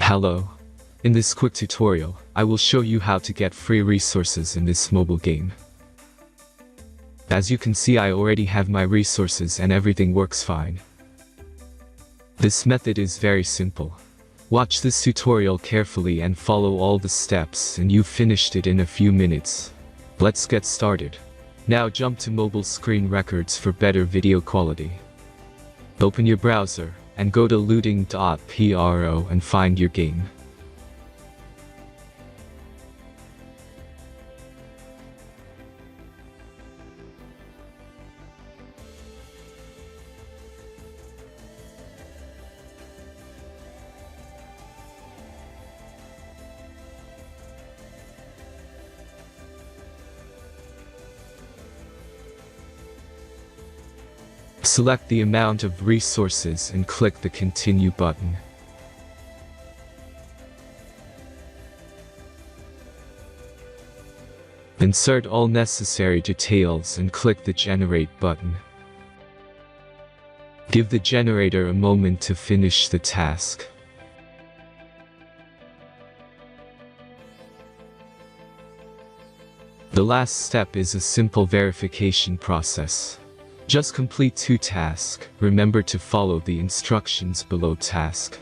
Hello. In this quick tutorial, I will show you how to get free resources in this mobile game. As you can see, I already have my resources and everything works fine. This method is very simple. Watch this tutorial carefully and follow all the steps and you've finished it in a few minutes. Let's get started. Now jump to mobile screen records for better video quality. Open your browser and go to looting.pro and find your game. Select the amount of resources and click the Continue button. Insert all necessary details and click the Generate button. Give the generator a moment to finish the task. The last step is a simple verification process. Just complete 2 tasks. Remember to follow the instructions below task.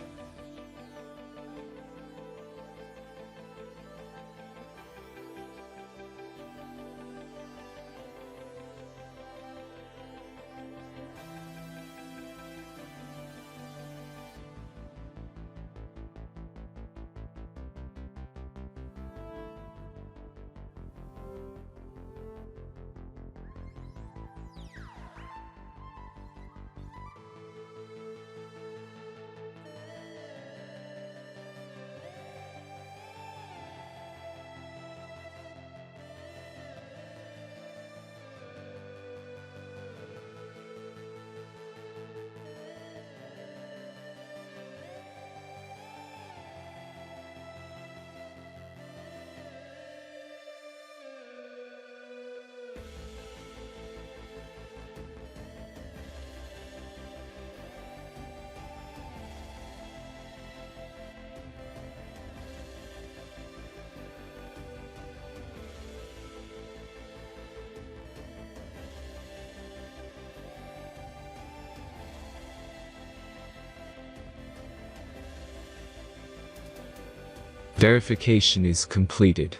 Verification is completed.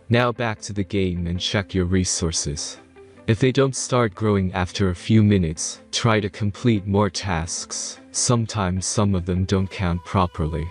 Now back to the game and check your resources. If they don't start growing after a few minutes, try to complete more tasks. Sometimes some of them don't count properly.